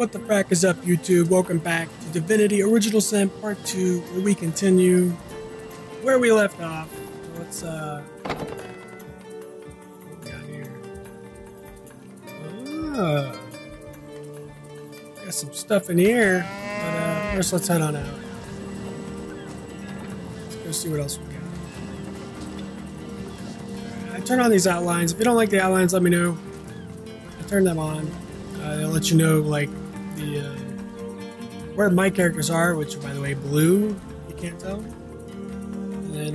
What the frack is up, YouTube? Welcome back to Divinity Original Sin Part 2, where we continue where we left off. Let's, what we got here? Oh, got some stuff in here, but first let's head on out. Let's go see what else we got. I turn on these outlines. If you don't like the outlines, let me know. I turn them on. They'll let you know, like, the where my characters are, which are, by the way, blue, you can't tell. And then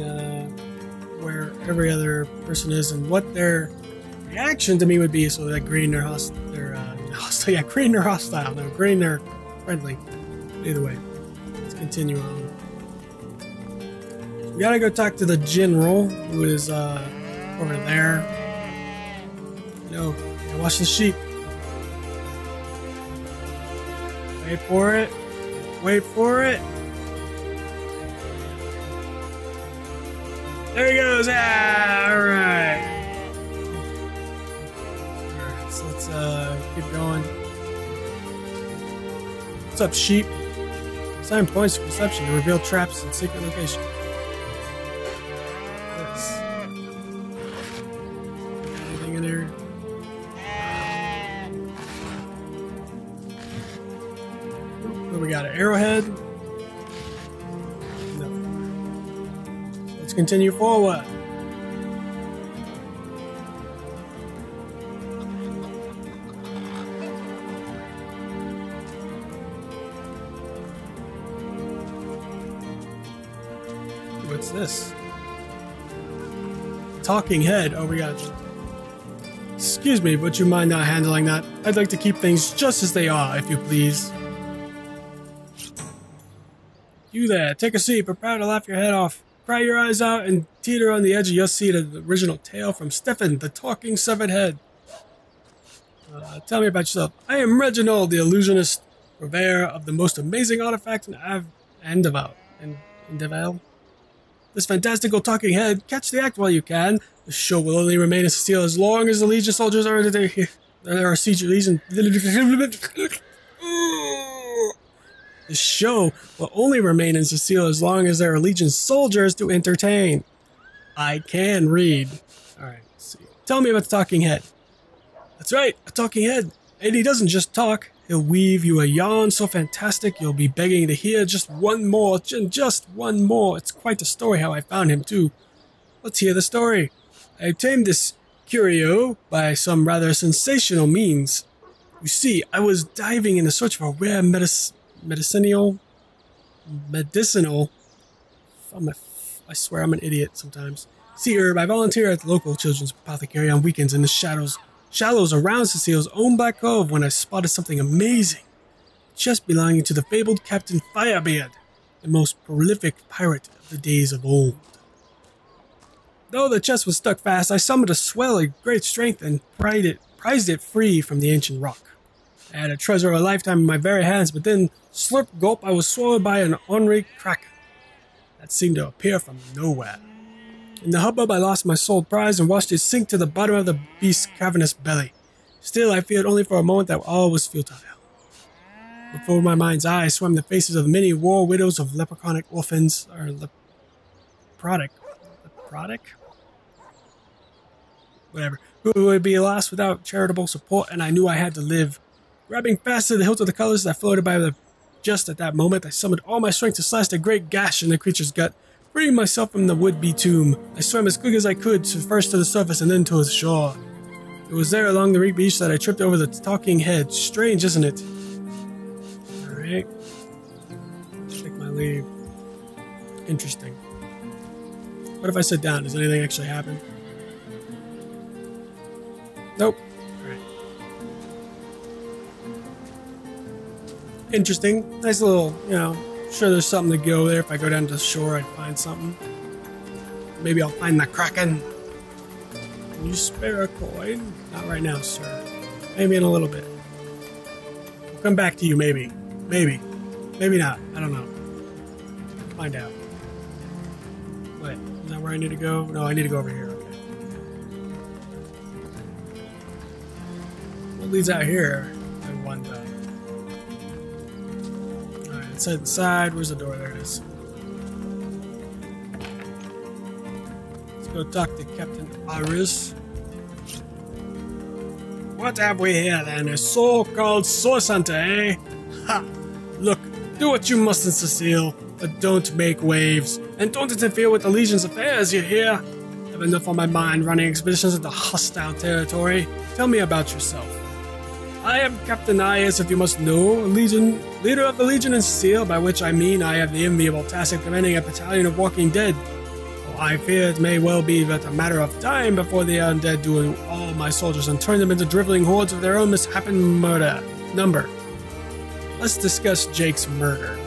where every other person is and what their reaction to me would be. So like green or hostile, yeah, green or hostile. No, green or friendly. Either way, let's continue on. We gotta go talk to the general, who is over there. No, watch the sheep. Wait for it. Wait for it. There he goes. Ah, all right. All right. So let's keep going. What's up, sheep? Assign points to perception to reveal traps and secret locations. Yes. Anything in there? We got an arrowhead. No. Let's continue forward. What's this? Talking head. Oh, we got it. Excuse me, would you mind not handling that? I'd like to keep things just as they are, if you please. You there, take a seat, prepare to laugh your head off. Cry your eyes out and teeter on the edge of your seat of the original tale from Stefan, the talking severed head. Tell me about yourself. I am Reginald, the illusionist, purveyor of the most amazing artifacts and devout. This fantastical talking head, catch the act while you can. The show will only remain in Cyseal as long as the Legion soldiers are there. There are Legion. The show will only remain in Cyseal as long as there are Legion soldiers to entertain. I can read. Alright, let's see. Tell me about the talking head. That's right, a talking head. And he doesn't just talk. He'll weave you a yarn so fantastic you'll be begging to hear just one more. Just one more. It's quite a story how I found him, too. Let's hear the story. I obtained this curio by some rather sensational means. You see, I was diving in the search for a rare medicinal. I swear I'm an idiot sometimes. Sea herb. I volunteer at the local children's apothecary on weekends in the shallows around Cyseal's own Black Cove when I spotted something amazing. A chest belonging to the fabled Captain Firebeard, the most prolific pirate of the days of old. Though the chest was stuck fast, I summoned a swell of great strength and prized it free from the ancient rock. I had a treasure of a lifetime in my very hands, but then, slurp gulp, I was swallowed by an ornery kraken that seemed to appear from nowhere. In the hubbub, I lost my souled prize and watched it sink to the bottom of the beast's cavernous belly. Still, I feared only for a moment that all was futile. Before my mind's eye swam the faces of many war widows of leprechaunic orphans, or leprotic? Whatever, who would be lost without charitable support, and I knew I had to live. Grabbing fast to the hilt of the colors that floated by just at that moment, I summoned all my strength to slash a great gash in the creature's gut, freeing myself from the would-be tomb. I swam as quick as I could, first to the surface and then to the shore. It was there along the beach that I tripped over the talking head. Strange, isn't it? Alright. Take my leave. Interesting. What if I sit down? Does anything actually happen? Nope. Alright. Interesting. Nice little, sure there's something to go there. If I go down to the shore, I'd find something. Maybe I'll find the Kraken. Can you spare a coin? Not right now, sir. Maybe in a little bit. I'll come back to you, maybe. Maybe. Maybe not. I don't know. Find out. Wait, is that where I need to go? No, I need to go over here. Okay. What leads out here? I wonder. Let's head inside. Where's the door? There it is. Let's go talk to Captain Iris. What have we here then? A so-called source hunter, eh? Ha! Look, do what you must in Cyseal, but don't make waves. And don't interfere with the Legion's affairs, you hear? I have enough on my mind running expeditions into hostile territory. Tell me about yourself. I am Captain Iris, if you must know, leader of the Legion in Cyseal, by which I mean I have the enviable task of commanding a battalion of walking dead. Oh, I fear it may well be but a matter of time before the undead do all my soldiers and turn them into driveling hordes of their own mishappen number. Let's discuss Jake's murder.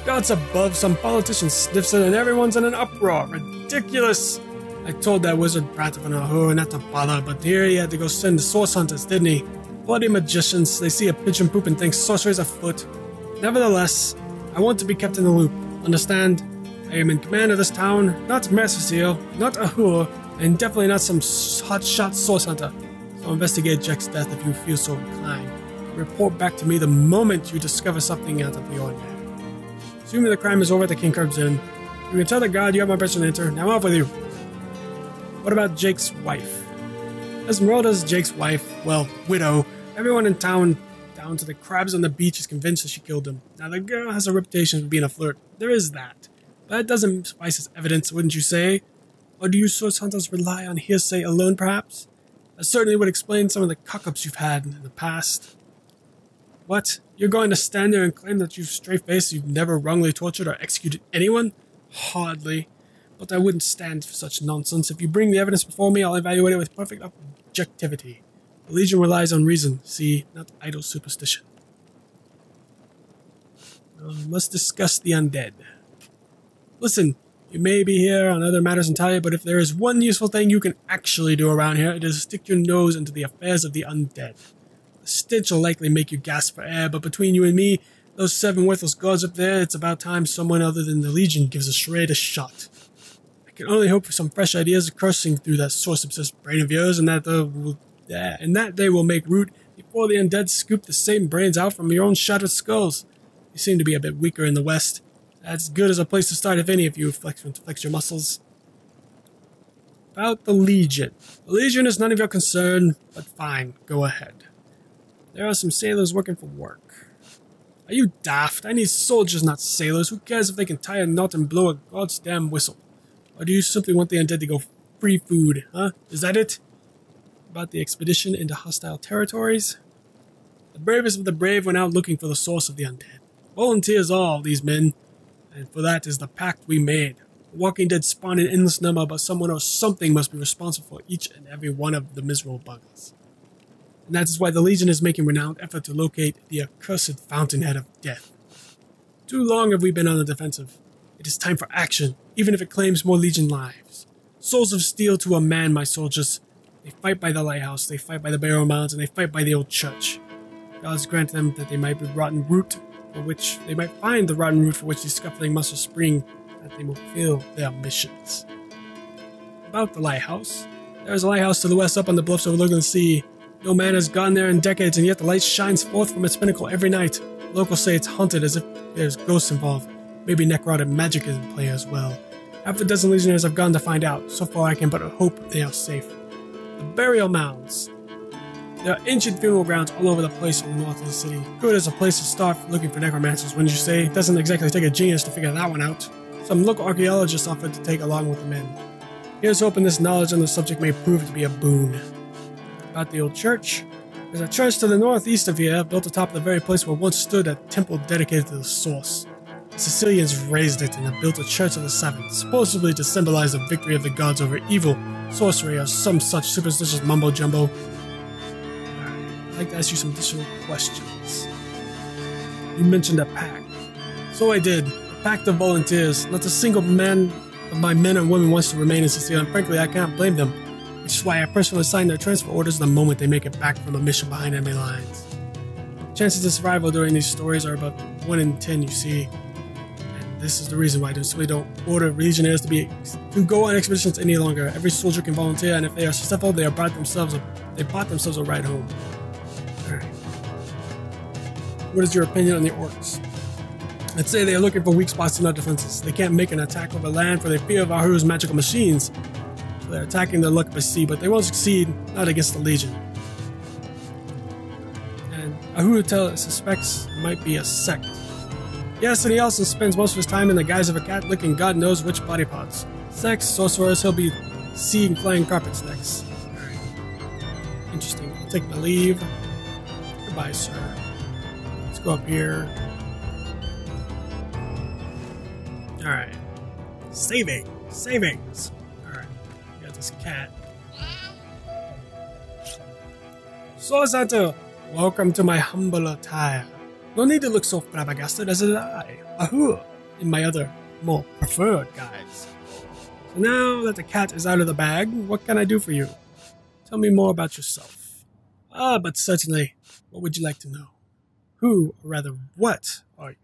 Gods above, some politician sniffs it and everyone's in an uproar. Ridiculous! I told that wizard brat of an Ahur not to bother, but here he had to go send the source hunters, didn't he? Bloody magicians, they see a pigeon poop and think sorcery's afoot. Nevertheless, I want to be kept in the loop, understand? I am in command of this town, not Cyseal, not Ahur, and definitely not some hotshot source hunter. So investigate Jake's death if you feel so inclined. Report back to me the moment you discover something out of the ordinary. Assuming the crime is over, the king comes in. You can tell the guard you have my permission to enter. Now off with you. What about Jake's wife? Esmeralda's Jake's wife, well, widow. Everyone in town, down to the crabs on the beach, is convinced that she killed him. Now the girl has a reputation for being a flirt. There is that. But that doesn't suffice as evidence, wouldn't you say? Or do you source hunters rely on hearsay alone, perhaps? That certainly would explain some of the cock-ups you've had in the past. What? You're going to stand there and claim that you've straight-faced, you've never wrongly tortured or executed anyone? Hardly. But I wouldn't stand for such nonsense. If you bring the evidence before me, I'll evaluate it with perfect objectivity. The Legion relies on reason, see, not idle superstition. Let's discuss the undead. Listen, you may be here on other matters entirely, but if there is one useful thing you can actually do around here, it is stick your nose into the affairs of the undead. The stench will likely make you gasp for air, but between you and me, those 7 worthless gods up there, it's about time someone other than the Legion gives a charade a shot. I can only hope for some fresh ideas coursing through that source-obsessed brain of yours, and that they will make root before the undead scoop the same brains out from your own shattered skulls. You seem to be a bit weaker in the west. That's good as a place to start if any of you flex your muscles. About the Legion. The Legion is none of your concern, but fine, go ahead. There are some sailors working for work. Are you daft? I need soldiers, not sailors. Who cares if they can tie a knot and blow a god's damn whistle? Or do you simply want the undead to go free food, huh? Is that it? About the expedition into hostile territories? The bravest of the brave went out looking for the source of the undead. Volunteers all, these men. And for that is the pact we made. The Walking Dead spawned an endless number, but someone or something must be responsible for each and every one of the miserable bugs. And that is why the Legion is making renowned effort to locate the accursed fountainhead of death. Too long have we been on the defensive. It is time for action, even if it claims more Legion lives. Souls of steel to a man, my soldiers. They fight by the lighthouse, they fight by the burial mounds, and they fight by the old church. Gods grant them that they might be rotten root, for which they might find the rotten root for which these scuffling muscles spring, that they will fulfill their missions. About the lighthouse. There is a lighthouse to the west up on the bluffs overlooking the sea. No man has gone there in decades, and yet the light shines forth from its pinnacle every night. Locals say it's haunted as if there's ghosts involved. Maybe necrotic magic is in play as well. Half a dozen legionnaires have gone to find out. So far I can but hope they are safe. The burial mounds. There are ancient funeral grounds all over the place in the north of the city. Good as a place to start looking for necromancers, wouldn't you say? It doesn't exactly take a genius to figure that one out. Some local archaeologists offered to take along with the men. Here's hoping this knowledge on the subject may prove to be a boon. About the old church. There's a church to the northeast of here, built atop the very place where once stood a temple dedicated to the source. The Sicilians raised it and have built a church of the seven, supposedly to symbolize the victory of the gods over evil, sorcery, or some such superstitious mumbo-jumbo. I'd like to ask you some additional questions. You mentioned a pact. So I did. A pact of volunteers. Not a single man of my men and women wants to remain in Cyseal, and frankly I can't blame them. Which is why I personally sign their transfer orders the moment they make it back from a mission behind enemy lines. Chances of survival during these stories are about 1 in 10, you see. And this is the reason why I simply don't order legionnaires to go on expeditions any longer. Every soldier can volunteer, and if they are successful, they bought themselves a ride home. Alright. What is your opinion on the orcs? Let's say they are looking for weak spots in our defenses. They can't make an attack over land for their fear of Ahu's magical machines. So they're attacking their luck by sea, but they won't succeed, not against the Legion. And Ahu suspects it might be a sect. Yes, and he also spends most of his time in the guise of a cat licking God knows which body parts. Sex, sorcerers, he'll be seeing flying carpets next. Alright. Interesting. I'll take my leave. Goodbye, sir. Let's go up here. Alright. Savings! Alright. We got this cat. Sosato! Welcome to my humble attire. No need to look so flabbergasted as I, Ahu, in my other, more preferred guise. So now that the cat is out of the bag, what can I do for you? Tell me more about yourself. Ah, but certainly, what would you like to know? Who, or rather, what are you?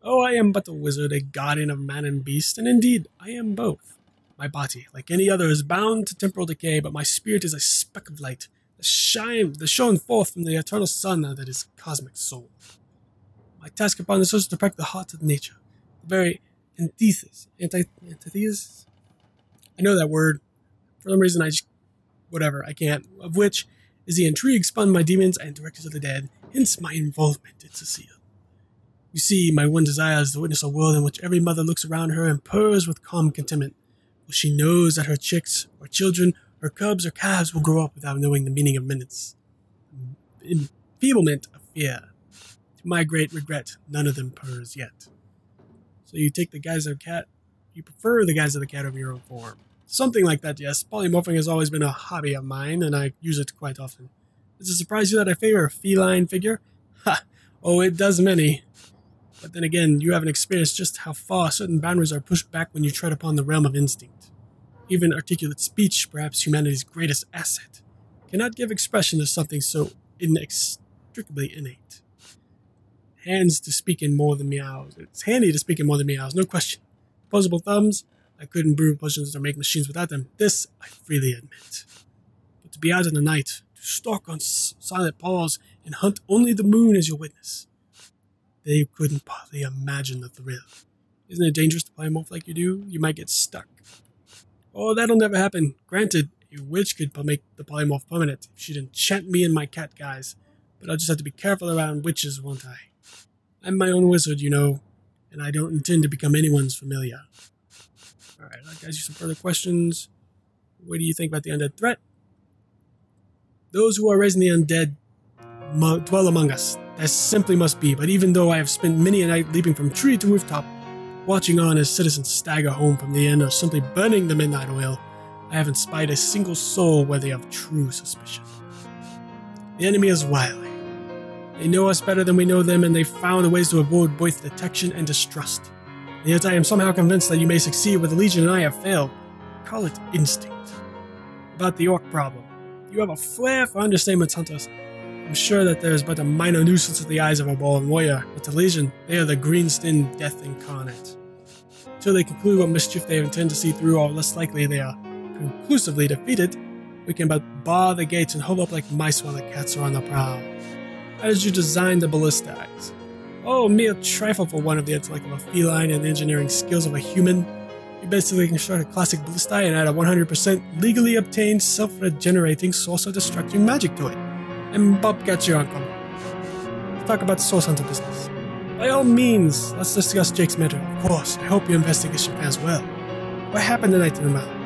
Oh, I am but a wizard, a guardian of man and beast, and indeed, I am both. My body, like any other, is bound to temporal decay, but my spirit is a speck of light, the shone forth from the eternal sun that is cosmic soul. My task upon this earth is to protect the heart of nature, the very antithesis. I know that word. For some reason, I can't. Of which is the intrigue spun by demons and directors of the dead, hence my involvement in Cyseal. You see, my one desire is to witness a world in which every mother looks around her and purrs with calm contentment, for she knows that her chicks, or children, her cubs or calves will grow up without knowing the meaning of minutes. Enfeeblement of fear. To my great regret, none of them purrs yet. So you take the guise of a cat, you prefer the guise of the cat over your own form. Something like that, yes. Polymorphing has always been a hobby of mine, and I use it quite often. Does it surprise you that I favor a feline figure? Ha! Oh, it does many. But then again, you haven't experienced just how far certain boundaries are pushed back when you tread upon the realm of instinct. Even articulate speech, perhaps humanity's greatest asset, cannot give expression to something so inextricably innate. Hands to speak in more than meows. It's handy to speak in more than meows, no question. Opposable thumbs, I couldn't brew potions or make machines without them. This I freely admit. But to be out in the night, to stalk on silent paws and hunt only the moon as your witness, they couldn't partly imagine the thrill. Isn't it dangerous to polymorph like you do? You might get stuck. Oh, that'll never happen. Granted, a witch could make the polymorph permanent if she'd enchant me in my cat guise, but I'll just have to be careful around witches, won't I? I'm my own wizard, you know, and I don't intend to become anyone's familiar. Alright, I'll ask you some further questions. What do you think about the undead threat? Those who are raising the undead dwell among us. That simply must be, but even though I have spent many a night leaping from tree to rooftop, watching on as citizens stagger home from the inn or simply burning the midnight oil, I haven't spied a single soul worthy of true suspicion. The enemy is wily. They know us better than we know them, and they've found ways to avoid both detection and distrust. And yet I am somehow convinced that you may succeed where the Legion and I have failed. Call it instinct. About the orc problem. You have a flair for understatements, hunters. I'm sure that there is but a minor nuisance in the eyes of a born warrior, but to Legion, they are the green-skinned death incarnate. Until they conclude what mischief they intend to see through, or less likely they are conclusively defeated, we can but bar the gates and hold up like mice while the cats are on the prowl. How did you design the ballistics? Oh, mere trifle for one of the intellect of a feline and the engineering skills of a human. You basically construct a classic ballista and add a 100% legally obtained self-regenerating source-destructing magic to it. And Bob got your uncle. Let's talk about the source hunter business. By all means, let's discuss Jake's matter. Of course, I hope your investigation fares well. What happened tonight in the mountain?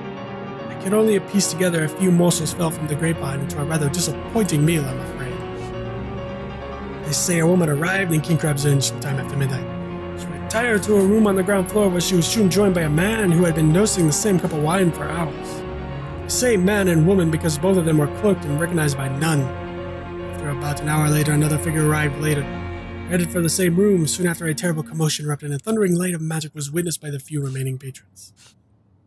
I can only piece together a few morsels fell from the grapevine into a rather disappointing meal, I'm afraid. They say a woman arrived in King Crab's Inn sometime after midnight. She retired to a room on the ground floor where she was soon joined by a man who had been nursing the same cup of wine for hours. They say man and woman because both of them were cloaked and recognized by none. After about an hour later, another figure arrived later, headed for the same room. Soon after, a terrible commotion erupted, and a thundering light of magic was witnessed by the few remaining patrons.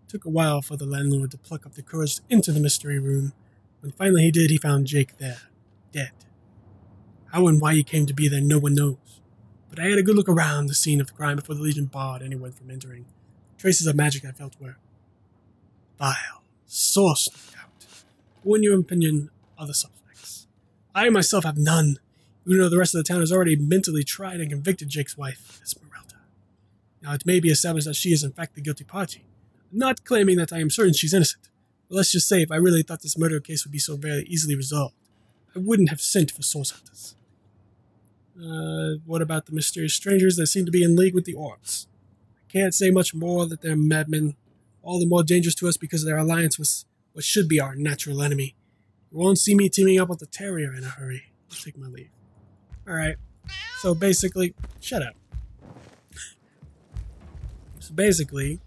It took a while for the landlord to pluck up the courage to enter the mystery room. When finally he did, he found Jake there, dead. How and why he came to be there, no one knows. But I had a good look around the scene of the crime before the Legion barred anyone from entering. Traces of magic I felt were vile, source, no doubt. Who, in your opinion, are the suspects? I myself have none. It even though the rest of the town has already mentally tried and convicted Jake's wife, Esmeralda. Now, it may be established that she is in fact the guilty party. I'm not claiming that I am certain she's innocent, but let's just say if I really thought this murder case would be so very easily resolved, I wouldn't have sent for source hunters. What about the mysterious strangers that seem to be in league with the orcs? I can't say much more that they're madmen, all the more dangerous to us because of their alliance with what should be our natural enemy. You won't see me teaming up with the terrier in a hurry. I'll take my leave. Alright, so basically, shut up. So basically,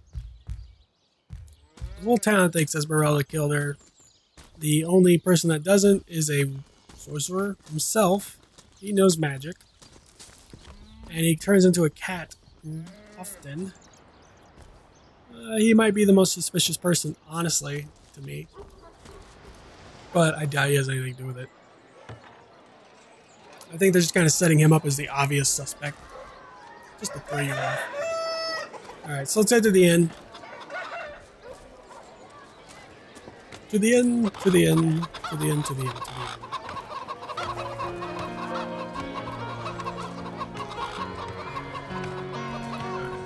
the whole town thinks Esmeralda killed her. The only person that doesn't is a sorcerer himself. He knows magic. And he turns into a cat often. He might be the most suspicious person, honestly, to me. But I doubt he has anything to do with it. I think they're just kind of setting him up as the obvious suspect. Just to throw you off. Alright, so let's head to the end. To the end, to the end, to the end, to the end, to the end.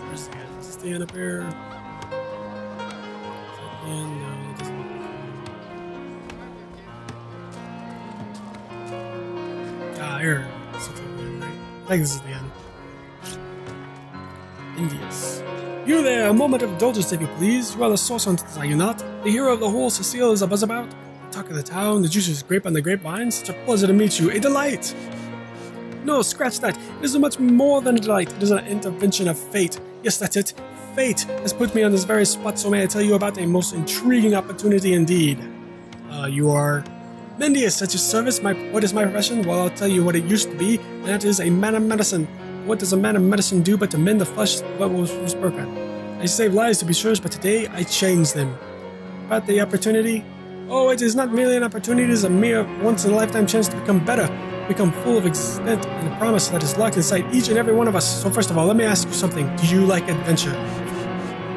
Where's the end? Is this the end up here? Is that the end? No, it doesn't look like the end. Ah, here. This looks like the end, right? I think this is the end. Envious. You there, a moment of indulgence if you please. You are the source hunters, are you not? The hero of the whole Cyseal is a buzz about. The talk of the town, the juiciest grape on the grapevine. Such a pleasure to meet you. A delight! No, scratch that. It is much more than a delight. It is an intervention of fate. Yes, that's it. Fate has put me on this very spot, so may I tell you about a most intriguing opportunity indeed. You are Mendius at your service. What is my profession? Well, I'll tell you what it used to be, and that is a man of medicine. What does a man of medicine do but to mend the flesh that was broken? I save lives to be sure, but today I change them. About the opportunity? Oh, it is not merely an opportunity, it is a mere once-in-a-lifetime chance to become better, become full of extent and the promise that is locked inside each and every one of us. So first of all, let me ask you something. Do you like adventure?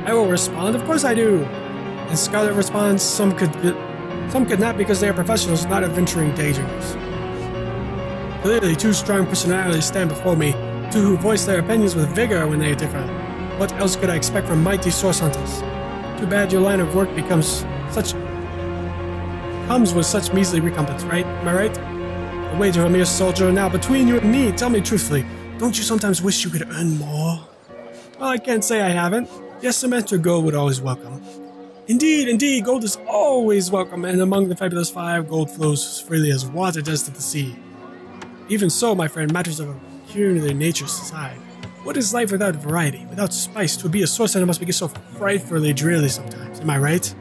I will respond, of course I do. And Scarlett responds, some could not because they are professionals, not adventuring daydreamers. Clearly, two strong personalities stand before me, two who voice their opinions with vigor when they differ. What else could I expect from mighty source hunters? Too bad your line of work comes with such measly recompense, right? Am I right? The wage of a mere soldier. Now, between you and me, tell me truthfully, don't you sometimes wish you could earn more? Well, I can't say I haven't. Yes, some extra gold would always welcome. Indeed, gold is always welcome, and among the fabulous five, gold flows as freely as water does to the sea. Even so, my friend, matters of a peculiar nature aside. What is life without variety, without spice? To be a source hunter must be so frightfully dreary sometimes, am I right?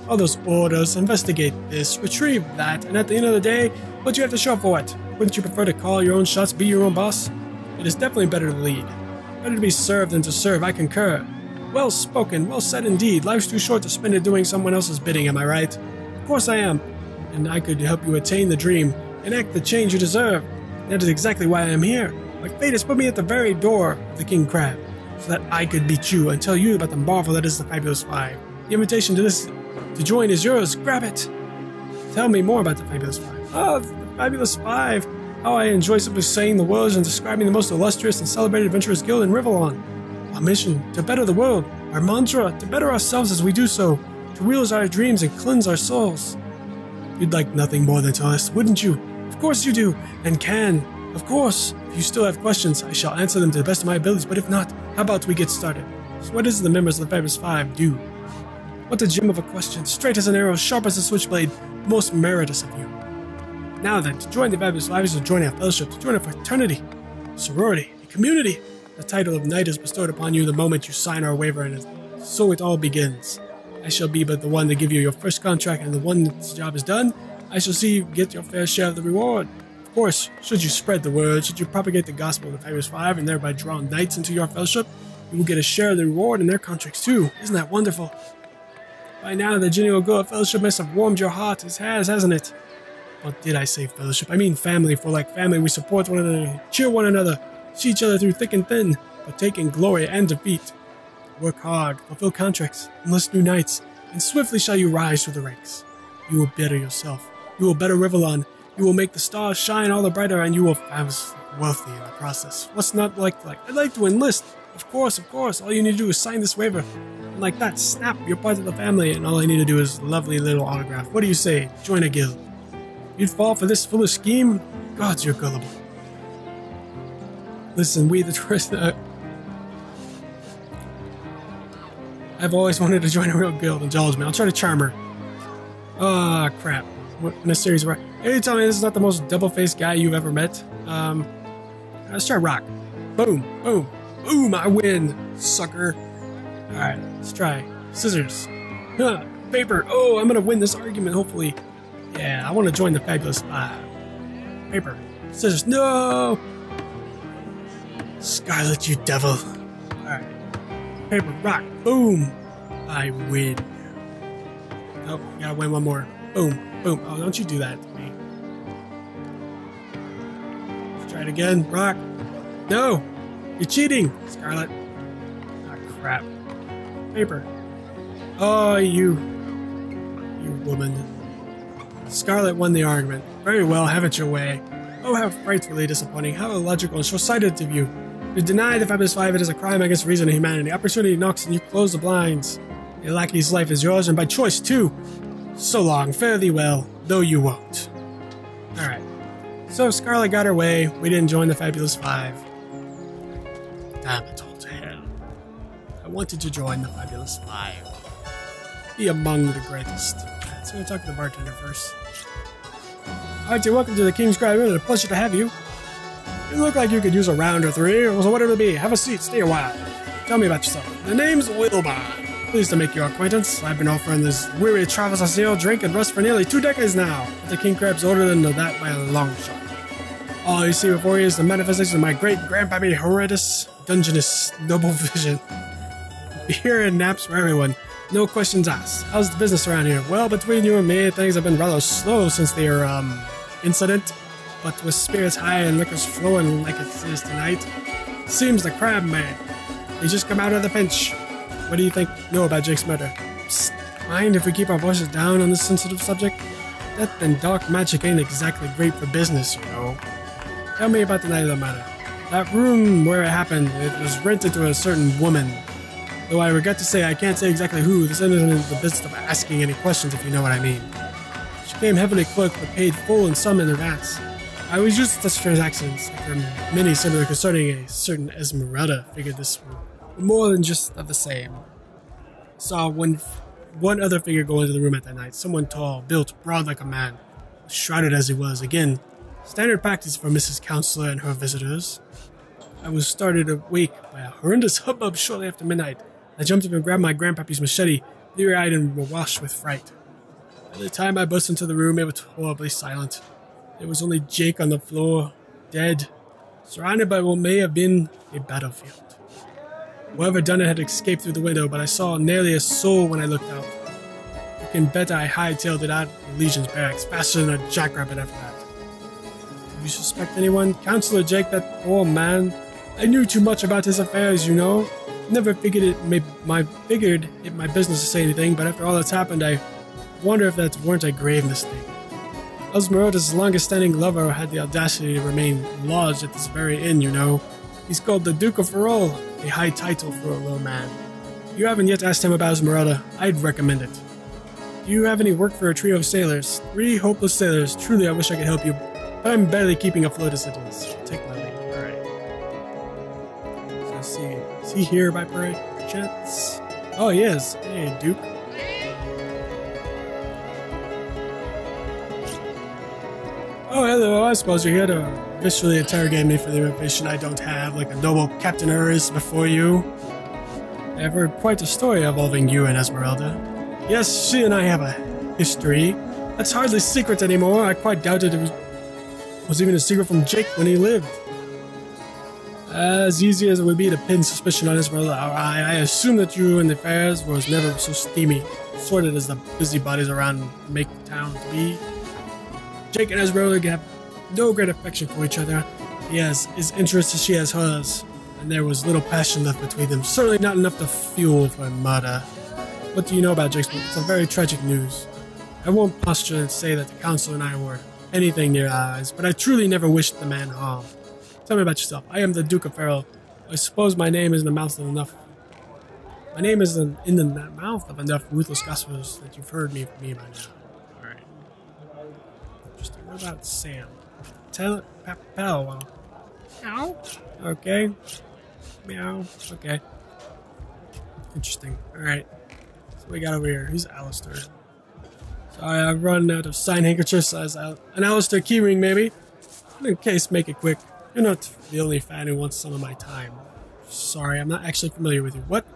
All those orders, investigate this, retrieve that, and at the end of the day, what do you have to show for it? Wouldn't you prefer to call your own shots, be your own boss? It is definitely better to lead. Better to be served than to serve, I concur. Well spoken, well said indeed. Life's too short to spend it doing someone else's bidding, am I right? Of course I am. And I could help you attain the dream, enact the change you deserve. That is exactly why I am here. My fate has put me at the very door of the King Crab, so that I could beat you and tell you about the marvel that is the Fabulous Five. The invitation to join is yours. Grab it! Tell me more about the Fabulous Five. Oh, the Fabulous Five! How I enjoy simply saying the words and describing the most illustrious and celebrated adventurers guild in Rivalon. Our mission, to better the world. Our mantra, to better ourselves as we do so. To realize our dreams and cleanse our souls. You'd like nothing more than to us, wouldn't you? Of course you do, and can. Of course. If you still have questions, I shall answer them to the best of my abilities, but if not, how about we get started? So what does the members of the Fabulous Five do? What a gem of a question, straight as an arrow, sharp as a switchblade, most meritorious of you. Now then, to join the Fabulous Five is to join our fellowship, to join a fraternity, a sorority, a community. The title of knight is bestowed upon you the moment you sign our waiver, and so it all begins. I shall be but the one to give you your first contract, and the one's job is done, I shall see you get your fair share of the reward. Of course, should you spread the word, should you propagate the gospel of the Fabulous Five and thereby draw knights into your fellowship, you will get a share of the reward and their contracts too. Isn't that wonderful? By now, the genial glow of fellowship must have warmed your heart. It has, hasn't it? What did I say fellowship? I mean family, for like family we support one another, cheer one another, see each other through thick and thin, partake in glory and defeat. Work hard, fulfill contracts, enlist new knights, and swiftly shall you rise through the ranks. You will better yourself. You will better Rivalon. You will make the stars shine all the brighter, and you will become wealthy in the process. What's not like? I'd like to enlist. Of course. All you need to do is sign this waiver. And like that, snap, you're part of the family, and all I need to do is a lovely little autograph. What do you say? Join a guild. You'd fall for this foolish scheme? Gods, you're gullible. Listen, we the tourists... I've always wanted to join a real guild. Indulge me. I'll try to charm her. Ah, crap. What in a series where... Hey, you tell me this is not the most double-faced guy you've ever met? Let's try rock. Boom. Boom, I win, sucker. Alright, let's try. Scissors. Huh, paper. Oh, I'm gonna win this argument, hopefully. Yeah, I want to join the Fabulous Five. Paper. Scissors. No! Scarlett, you devil. Alright. Paper, rock. Boom. I win. Nope, gotta win one more. Boom. Oh, don't you do that to me. Let's try it again. Rock. No! You're cheating, Scarlett. Ah, crap. Paper. Oh, you woman. Scarlett won the argument. Very well, have it your way. Oh, how frightfully disappointing. How illogical and short-sighted of you. To deny the Fabulous Five, it is a crime against reason and humanity. Opportunity knocks and you close the blinds. A lackey's life is yours, and by choice, too. So long, fare thee well, though you won't. Alright. So Scarlett got her way. We didn't join the Fabulous Five. Damn it all to hell. I wanted to join the Fabulous Five. Be among the greatest. Alright, so we'll talk to the bartender first. Alright, so welcome to the King's Grab. It's a pleasure to have you. You look like you could use a round or three, or so whatever it be. Have a seat, stay a while. Tell me about yourself. The name's Widdleba. Pleased to make your acquaintance. I've been offering this weary travel Cyseal drink and rest for nearly 2 decades now. But the King Crab's older than that by a long shot. All you see before you is the manifestation of my great-grandpappy Horridus Dungeness noble vision. Beer and naps for everyone. No questions asked. How's the business around here? Well, between you and me, things have been rather slow since their, incident. But with spirits high and liquors flowing like it is tonight, seems the crab man. He just come out of the pinch. What do you think know about Jake's murder? Psst, mind if we keep our voices down on this sensitive subject? Death and dark magic ain't exactly great for business, you know. Tell me about the night of the murder. That room where it happened, it was rented to a certain woman. Though I regret to say I can't say exactly who, this isn't in the business of asking any questions if you know what I mean. She came heavily cloaked but paid full and some in advance. I was used to such transactions, there are many similar concerning a certain Esmeralda. Figured this were more than just of the same. Saw one other figure go into the room at that night. Someone tall, built, broad like a man, shrouded as he was. Again, standard practice for Mrs. Counselor and her visitors. I was started awake by a horrendous hubbub shortly after midnight. I jumped up and grabbed my grandpappy's machete, bleary-eyed and washed with fright. By the time I burst into the room, it was horribly silent. There was only Jake on the floor, dead, surrounded by what may have been a battlefield. Whoever done it had escaped through the window, but I saw nearly a soul when I looked out. You can bet I hightailed it out of the Legion's barracks, faster than a jackrabbit after that. Do you suspect anyone? Counselor Jake, that poor man. I knew too much about his affairs, you know. Never figured it my business to say anything, but after all that's happened, I wonder if that weren't a grave mistake. Esmeralda's longest-standing lover had the audacity to remain lodged at this very inn, you know. He's called the Duke of Ferrol, a high title for a low man. You haven't yet asked him about Esmeralda. I'd recommend it. Do you have any work for a trio of sailors? 3 hopeless sailors. Truly, I wish I could help you, but I'm barely keeping afloat as it is. Take my lead. Alright. So let's see. Is he here by chance? Oh, he is. Hey, Duke. Oh, hello, I suppose you're here to visually interrogate me for the information I don't have, like a noble Captain Urus before you. I've heard quite a story involving you and Esmeralda. Yes, she and I have a history. That's hardly secret anymore. I quite doubted it was even a secret from Jake when he lived. As easy as it would be to pin suspicion on Esmeralda, I assume that you and the affairs was never so steamy, sorted as the busybodies around make the town to be. Jake and Esmeralda have no great affection for each other. He has his interests as she has hers, and there was little passion left between them. Certainly not enough to fuel for a murder. What do you know about Jake's book? It's a very tragic news. I won't posture and say that the council and I were anything near eyes, but I truly never wished the man harm. Tell me about yourself. I am the Duke of Pharaoh. I suppose my name is in the mouth of enough. My name is in the mouth of enough ruthless gospels that you've heard me from me by now. Alright. Interesting. What about Sam? Tell Pal. Meow. Okay. Meow. Okay. Interesting. Alright. So we got over here. Who's Alistair? Sorry, I've run out of sign handkerchiefs as an Alistair keyring, maybe. In case, make it quick. You're not the only fan who wants some of my time. Sorry, I'm not actually familiar with you. What?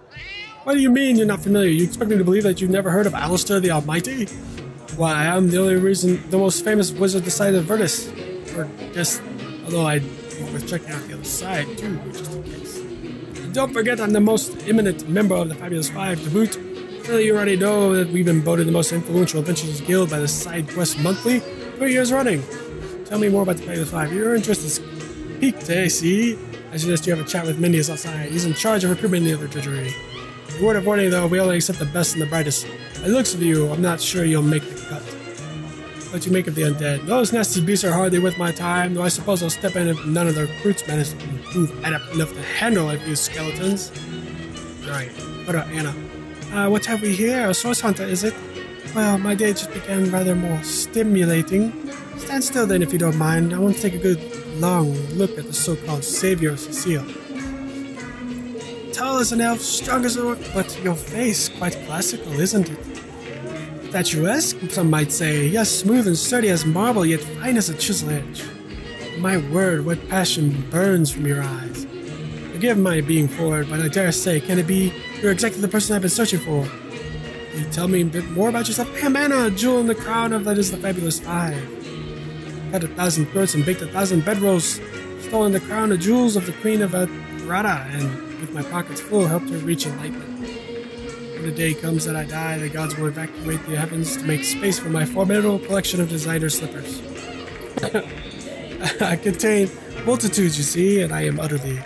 What do you mean you're not familiar? You expect me to believe that you've never heard of Alistair the Almighty? Why, I'm the only reason the most famous wizard decided to Virtus. Or just, although I'd be worth checking out the other side, too, just in case. And don't forget I'm the most eminent member of the Fabulous Five to boot. Really, you already know that we've been voted the most influential adventurers guild by the Side Quest Monthly 3 years running. Tell me more about the Fabulous Five. Your interest is piqued, eh, see? I suggest you have a chat with Mindius outside. He's in charge of recruitment in the other treasury. Word of warning, though, we only accept the best and the brightest. By the looks of you, I'm not sure you'll make the cut. What you make of the undead? Those nasty beasts are hardly worth my time, though I suppose I'll step in if none of the recruits manage to prove adept enough to handle a few skeletons. Alright, what about Anna? What have we here? A source hunter, is it? Well, my day just began rather more stimulating. Stand still then if you don't mind. I want to take a good, long look at the so-called savior of Cyseal. Tall as an elf, strong as a orc, but your face quite classical, isn't it? Statuesque, some might say. Yes, smooth and sturdy as marble, yet fine as a chisel edge. My word, what passion burns from your eyes. Forgive my being forward, but I dare say, can it be you're exactly the person I've been searching for? Can you tell me a bit more about yourself? I am Anna, a jewel in the crown of that is the Fabulous Five. Cut 1,000 throats and baked 1,000 bedrolls, stolen the crown of jewels of the Queen of Rada, and with my pockets full, helped her reach enlightenment. When the day comes that I die, the gods will evacuate the heavens to make space for my formidable collection of designer slippers. I contain multitudes, you see, and I am utterly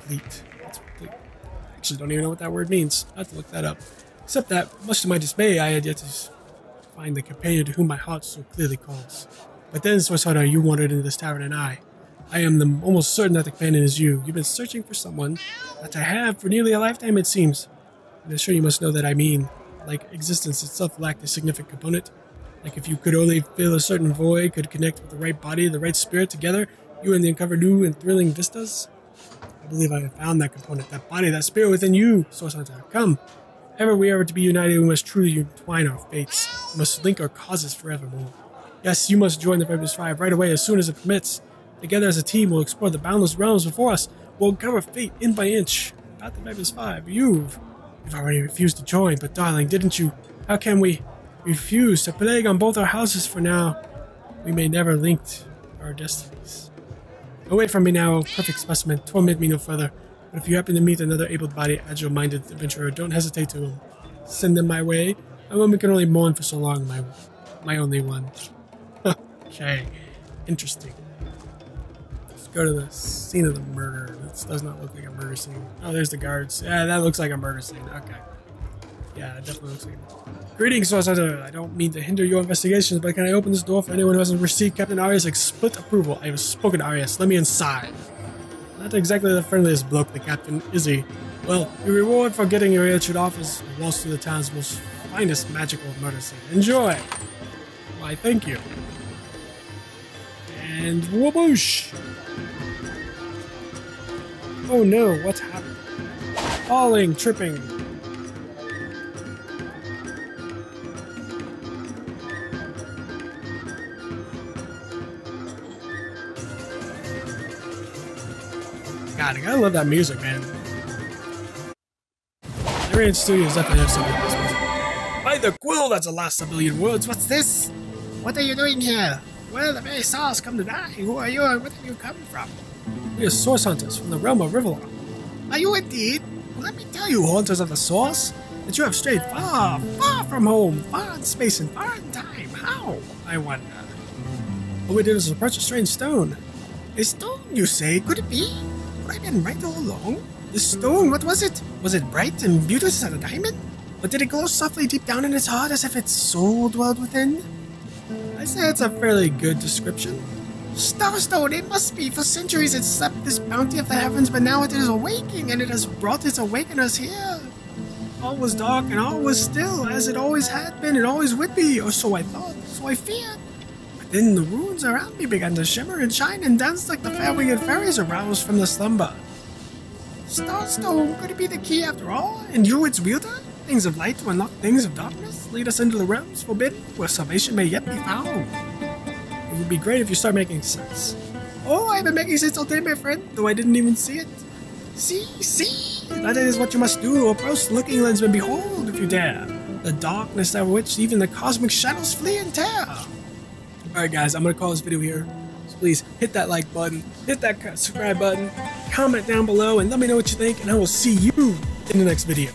complete. That's complete. I actually don't even know what that word means. I have to look that up. Except that, much to my dismay, I had yet to find the companion to whom my heart so clearly calls. But then, Source Hunter, you wandered into this tavern, and I am almost certain that the companion is you. You've been searching for someone that I have for nearly a lifetime, it seems. And I'm sure you must know that I mean, like existence itself lacked a significant component. Like if you could only fill a certain void, could connect with the right body, the right spirit together, you and the uncover new and thrilling vistas. I believe I have found that component, that body, that spirit within you, Source Hunter. Come. If ever we are to be united, we must truly entwine our fates. We must link our causes forevermore. Yes, you must join the Fabulous Five right away as soon as it permits. Together as a team, we'll explore the boundless realms before us. We'll uncover fate inch by inch. About the Fabulous Five, you've already refused to join, but darling, didn't you? How can we refuse? A plague on both our houses for now. We may never link our destinies. Away from me now, perfect specimen. Torment me no further. But if you happen to meet another able-bodied, agile-minded adventurer, don't hesitate to send them my way. A woman can only mourn for so long, my only one. Okay, interesting. Let's go to the scene of the murder. This does not look like a murder scene. Oh, there's the guards. Yeah, that looks like a murder scene. Okay. Yeah, it definitely looks like a... Greetings, Source Hunter. I don't mean to hinder your investigations, but can I open this door for anyone who hasn't received Captain Arias' split approval? I have spoken to Arias. Let me inside. Not exactly the friendliest bloke, the captain, is he? Well, your reward for getting your ear-chewed off is waltz through the town's most finest magical murder scene. Enjoy! Why, thank you. And whooboosh! Oh no, what's happened? Falling, tripping. God, I gotta love that music, man. Larian Studios definitely have something like this music. By the quill, that's the last of a billion words. What's this? What are you doing here? Well, the very stars come to die. Who are you and where have you come from? We are source hunters from the realm of Rivalon. Are you indeed? Well, let me tell you, hunters of the source, that you have strayed far, far from home, far in space and far in time. How? I wonder. All we did was approach a strange stone. A stone, you say? Could it be? Would I have been right all along? The stone, what was it? Was it bright and beauteous as a diamond? Or did it glow softly deep down in its heart as if its soul dwelled within? I I'd say it's a fairly good description. Starstone, it must be. For centuries it slept this bounty of the heavens, but now it is awaking, and it has brought its awakeners here. All was dark, and all was still, as it always had been, and always would be, or so I thought, so I feared. But then the runes around me began to shimmer and shine and dance like the fair-winged fairies aroused from the slumber. Starstone, could it be the key after all, and you its wielder? Things of light to unlock things of darkness, lead us into the realms forbidden, where salvation may yet be found. It would be great if you start making sense. Oh, I've been making sense all day, my friend, though I didn't even see it. See? That is what you must do, approach the looking lens and behold, if you dare, the darkness out of which even the cosmic shadows flee and tear. Alright guys, I'm going to call this video here. So please hit that like button, hit that subscribe button, comment down below, and let me know what you think, and I will see you in the next video.